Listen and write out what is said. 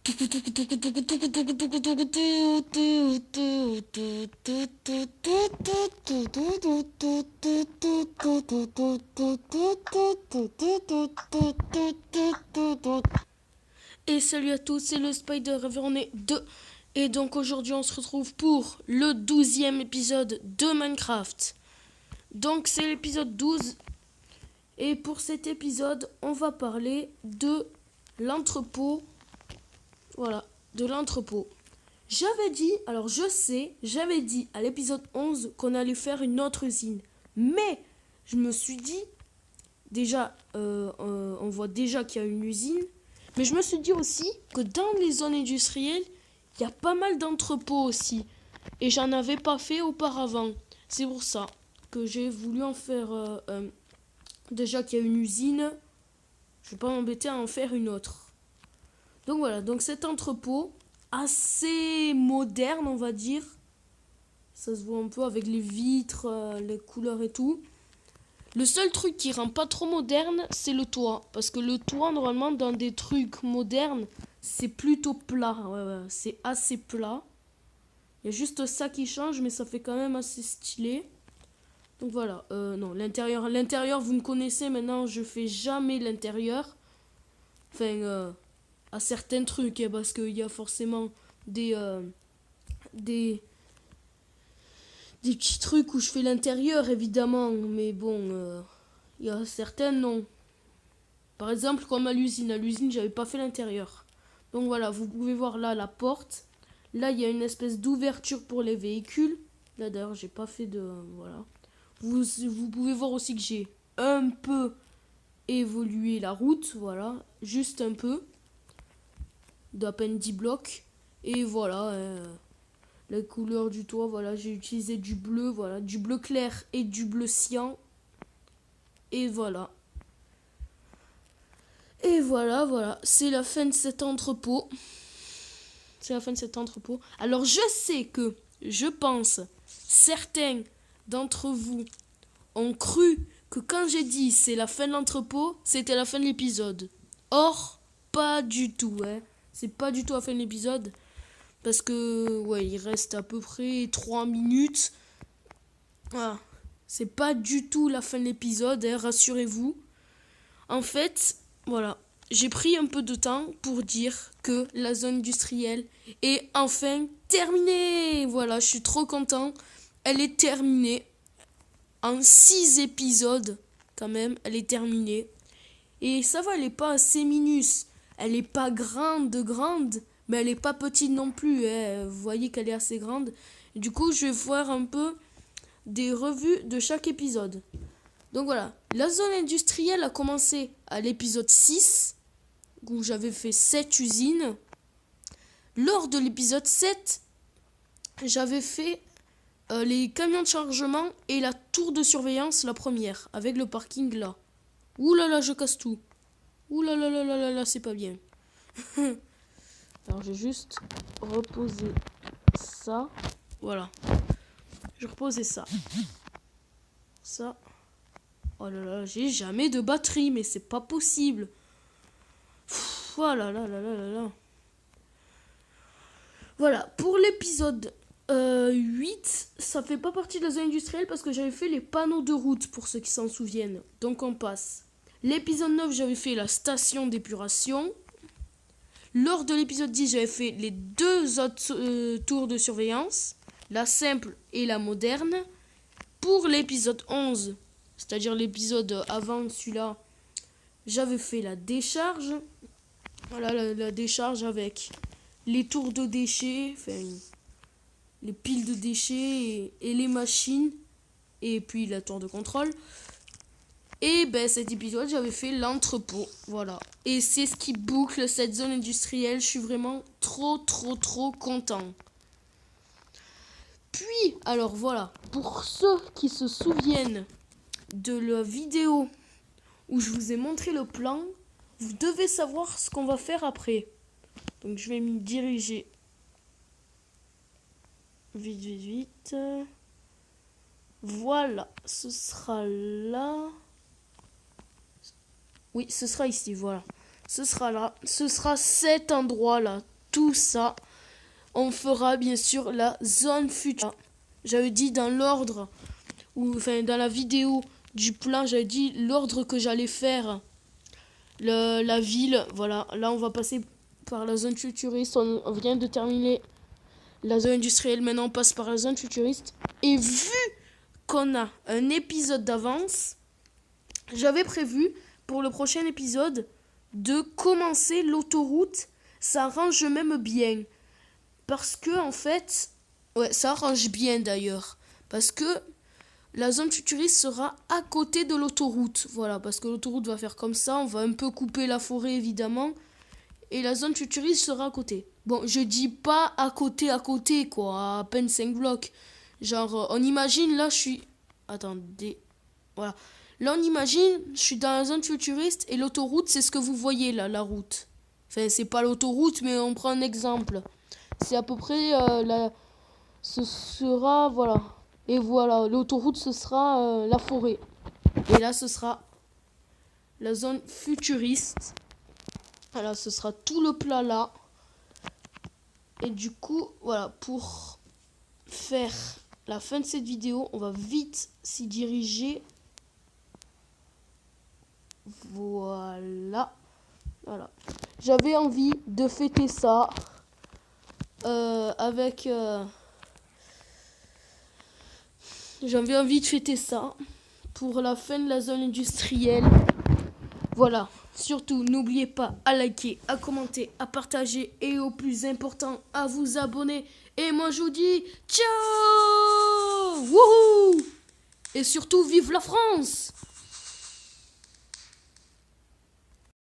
Et salut à tous, c'est le Spider Reverné 2. Et donc aujourd'hui on se retrouve pour le 12e épisode de Minecraft. Donc c'est l'épisode 12. Et pour cet épisode, on va parler de l'entrepôt. Voilà, de l'entrepôt. J'avais dit à l'épisode 11 qu'on allait faire une autre usine. Mais je me suis dit, déjà, on voit déjà qu'il y a une usine. Mais je me suis dit aussi que dans les zones industrielles, il y a pas mal d'entrepôts aussi. Et j'en avais pas fait auparavant. C'est pour ça que j'ai voulu en faire déjà qu'il y a une usine. Je vais pas m'embêter à en faire une autre. Donc voilà, donc cet entrepôt, assez moderne on va dire. Ça se voit un peu avec les vitres, les couleurs et tout. Le seul truc qui rend pas trop moderne, c'est le toit. Parce que le toit, normalement, dans des trucs modernes, c'est plutôt plat. Ouais, c'est assez plat. Il y a juste ça qui change, mais ça fait quand même assez stylé. Donc voilà. Non, l'intérieur. L'intérieur, vous me connaissez maintenant, je fais jamais l'intérieur. Enfin, à certains trucs, hein, parce qu'il y a forcément des petits trucs où je fais l'intérieur, évidemment. Mais bon, il y a certains, non. Par exemple, comme à l'usine, j'avais pas fait l'intérieur. Donc voilà, vous pouvez voir là la porte. Là, il y a une espèce d'ouverture pour les véhicules. Là, d'ailleurs, j'ai pas fait de... Voilà. Vous pouvez voir aussi que j'ai un peu évolué la route. Voilà, juste un peu. D'à peine 10 blocs. Et voilà, la couleur du toit, voilà, j'ai utilisé du bleu, voilà, du bleu clair et du bleu cyan. Et voilà. Et voilà, c'est la fin de cet entrepôt. Alors je sais que, je pense, certains d'entre vous ont cru que quand j'ai dit c'est la fin de l'entrepôt, c'était la fin de l'épisode. Or, pas du tout, hein. C'est pas du tout la fin de l'épisode. Parce que, ouais, il reste à peu près 3 minutes. Voilà. C'est pas du tout la fin de l'épisode, hein, rassurez-vous. En fait, voilà, j'ai pris un peu de temps pour dire que la zone industrielle est enfin terminée. Voilà, je suis trop content. Elle est terminée. En 6 épisodes, quand même, elle est terminée. Et ça va, elle est pas assez minus. Elle est pas grande, mais elle est pas petite non plus. Hein. Vous voyez qu'elle est assez grande. Et du coup, je vais voir un peu des revues de chaque épisode. Donc voilà, la zone industrielle a commencé à l'épisode 6, où j'avais fait 7 usines. Lors de l'épisode 7, j'avais fait les camions de chargement et la tour de surveillance, la première, avec le parking là. Ouh là là, je casse tout. Ouh là là là là là là, c'est pas bien. Alors je vais juste reposer ça. Voilà. Je reposais ça. Ça. Oh là là, j'ai jamais de batterie, mais c'est pas possible. Oh là là là là là là. Voilà, pour l'épisode 8, ça fait pas partie de la zone industrielle parce que j'avais fait les panneaux de route, pour ceux qui s'en souviennent. Donc on passe. L'épisode 9, j'avais fait la station d'épuration. Lors de l'épisode 10, j'avais fait les 2 autres tours de surveillance, la simple et la moderne. Pour l'épisode 11, c'est-à-dire l'épisode avant celui-là, j'avais fait la décharge. Voilà, la décharge avec les tours de déchets, enfin, les piles de déchets et les machines. Et puis la tour de contrôle. Et ben cet épisode, j'avais fait l'entrepôt. Voilà. Et c'est ce qui boucle cette zone industrielle. Je suis vraiment trop content. Puis, alors voilà, pour ceux qui se souviennent de la vidéo où je vous ai montré le plan, vous devez savoir ce qu'on va faire après. Donc je vais m'y diriger. Vite. Voilà, ce sera là. Oui, ce sera ici, voilà. Ce sera là. Ce sera cet endroit-là. tout ça, on fera bien sûr la zone future. J'avais dit dans l'ordre, ou enfin dans la vidéo du plan, j'avais dit l'ordre que j'allais faire. La ville, voilà. Là, on va passer par la zone futuriste. On vient de terminer la zone industrielle. Maintenant, on passe par la zone futuriste. Et vu qu'on a un épisode d'avance, j'avais prévu pour le prochain épisode de commencer l'autoroute. Ça arrange même bien. Parce que, en fait, ouais, ça arrange bien d'ailleurs. Parce que la zone futuriste sera à côté de l'autoroute. Voilà, parce que l'autoroute va faire comme ça. On va un peu couper la forêt, évidemment. Et la zone futuriste sera à côté. Bon, je dis pas à côté, quoi. À peine 5 blocs. Genre, on imagine, là, je suis... Attendez. Voilà. Là, on imagine, je suis dans la zone futuriste. Et l'autoroute, c'est ce que vous voyez, là, la route. Enfin, c'est pas l'autoroute, mais on prend un exemple. C'est à peu près... ce sera... Voilà. Et voilà, l'autoroute, ce sera la forêt. Et là, ce sera la zone futuriste. Voilà, ce sera tout le plat là. Et du coup, voilà, pour faire la fin de cette vidéo, on va vite s'y diriger. Voilà. Voilà. J'avais envie de fêter ça avec... J'avais envie de fêter ça pour la fin de la zone industrielle. Voilà, surtout n'oubliez pas à liker, à commenter, à partager et au plus important, à vous abonner. Et moi je vous dis ciao. Wouhou. Et surtout vive la France.